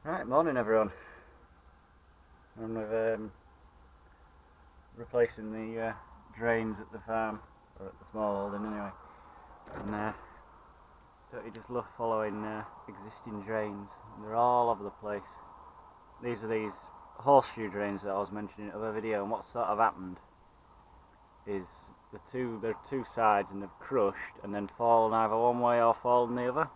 Right, morning everyone. I'm replacing the drains at the farm, or at the small holding anyway. And don't you just love following existing drains? They're all over the place. These are these horseshoe drains that I was mentioning in the other video, and what sort of happened is there are two sides and they've crushed and then fallen either one way or fallen the other.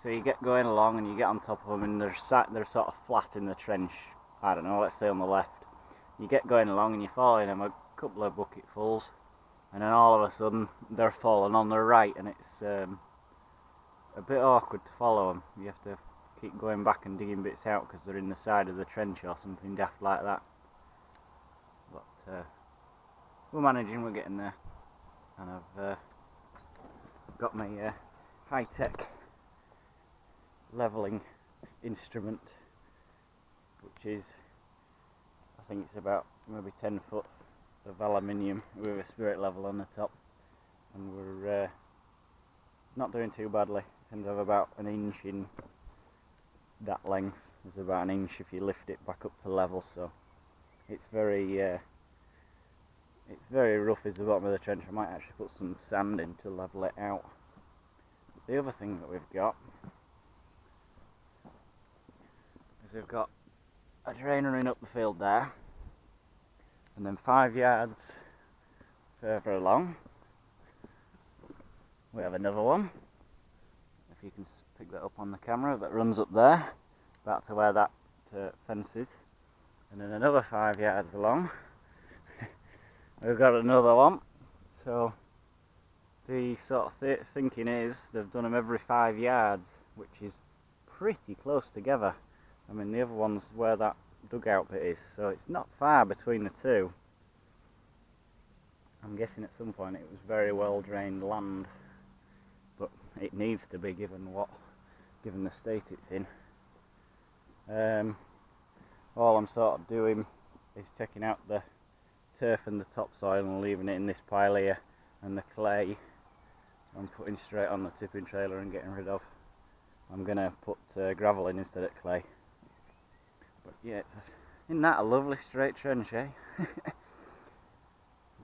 So you get going along and you get on top of them and they're sort of flat in the trench, I don't know, let's say on the left. You get going along and you're following them a couple of bucketfuls, and then all of a sudden they're falling on the right, and it's a bit awkward to follow them. You have to keep going back and digging bits out because they're in the side of the trench or something daft like that. But we're managing, we're getting there. And I've got my high-tech levelling instrument, which is, I think it's about maybe 10 foot of aluminium with a spirit level on the top, and we're not doing too badly. It tends to have about an inch in that length. There's about an inch if you lift it back up to level, so it's very rough is the bottom of the trench. I might actually put some sand in to level it out. The other thing that we've got is we've got a drain running up the field there, and then 5 yards further along we have another one, if you can pick that up on the camera, that runs up there about to where that fence is, and then another 5 yards along we've got another one. So the sort of thinking is they've done them every 5 yards, which is pretty close together. I mean, the other one's where that dugout bit is, so it's not far between the two. I'm guessing at some point it was very well drained land, but it needs to be given the state it's in. All I'm sort of doing is taking out the turf and the topsoil and leaving it in this pile here, and the clay I'm putting straight on the tipping trailer and getting rid of. I'm going to put gravel in instead of clay. But yeah, isn't that a lovely straight trench, eh?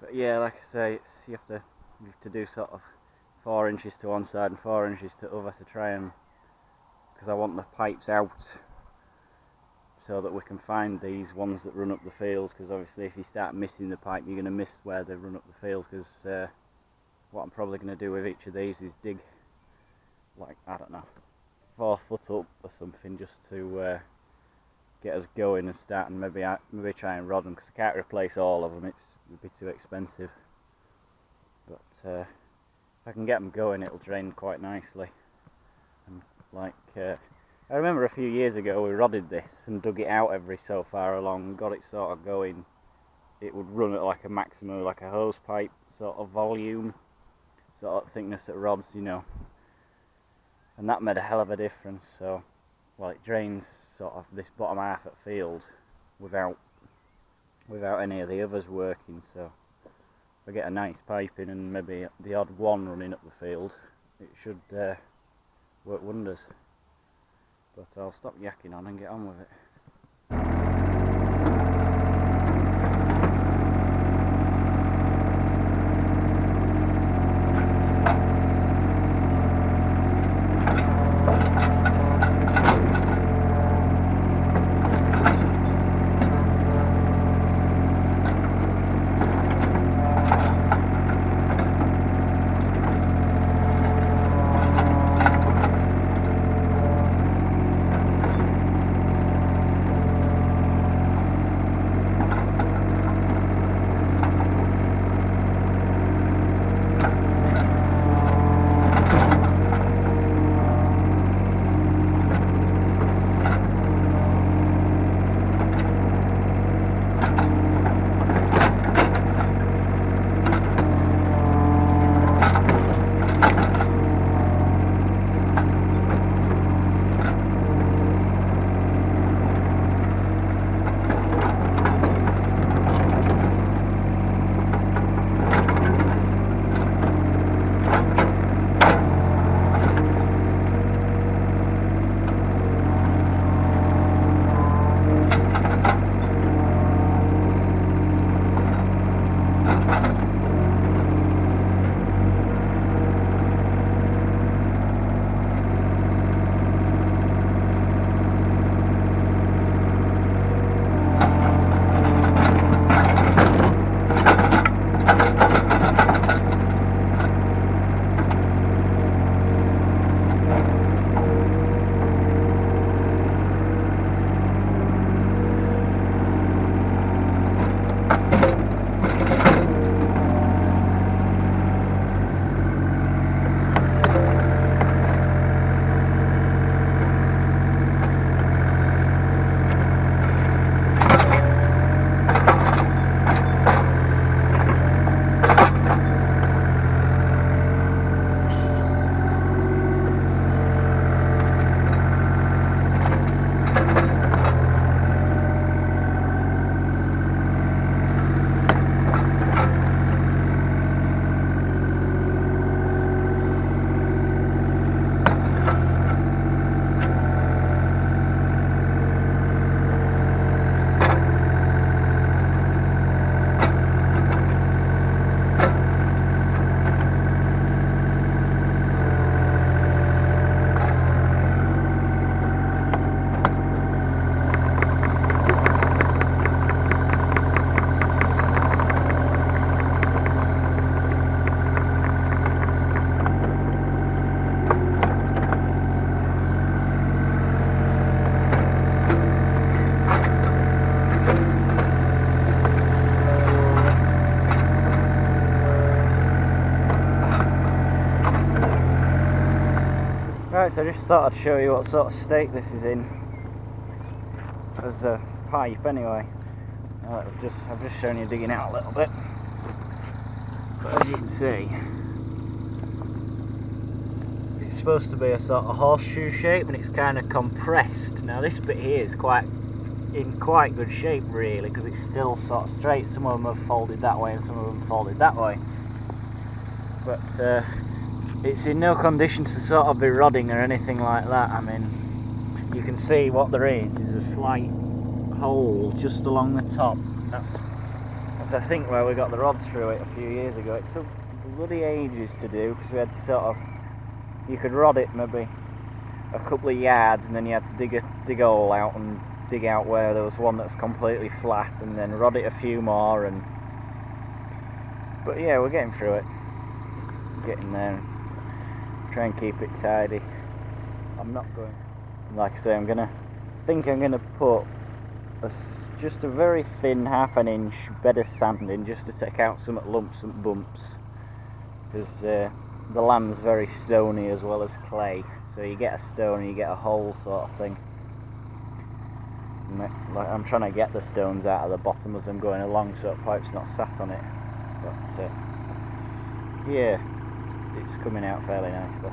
But yeah, like I say, you have to do sort of 4 inches to one side and 4 inches to other to try and, because I want the pipes out so that we can find these ones that run up the field, because obviously if you start missing the pipe you're going to miss where they run up the field, because what I'm probably going to do with each of these is dig, like, I don't know, 4 foot up or something, just to get us going and start, and maybe try and rod them, because I can't replace all of them, it would be too expensive. But if I can get them going, it'll drain quite nicely. And like I remember a few years ago we rodded this and dug it out every so far along, got it sort of going. It would run at like a maximum, like a hose pipe sort of volume, sort of thickness at rods, you know, and that made a hell of a difference. So, well, it drains sort of this bottom half at field without any of the others working. So if I get a nice pipe in and maybe the odd one running up the field, it should work wonders. But I'll stop yakking on and get on with it. Right, so I just thought I'd show you what sort of state this is in as a pipe anyway. I've just shown you digging out a little bit, but as you can see, it's supposed to be a sort of horseshoe shape and it's kind of compressed. Now this bit here is in quite good shape really, because it's still sort of straight. Some of them have folded that way and some of them folded that way, but it's in no condition to sort of be rodding or anything like that. I mean, you can see what there is a slight hole just along the top. That's I think where we got the rods through it a few years ago. It took bloody ages to do, because we had to sort of, you could rod it maybe a couple of yards and then you had to dig a hole out and dig out where there was one that was completely flat and then rod it a few more. But yeah, we're getting through it, getting there. Try and keep it tidy. I'm not going, like I say, I'm gonna put just a very thin ½ an inch bed of sand in, just to take out some lumps and bumps, because the land's very stony as well as clay, so you get a stone and you get a hole sort of thing. Like, I'm trying to get the stones out of the bottom as I'm going along so the pipe's not sat on it, but yeah, it's coming out fairly nicely.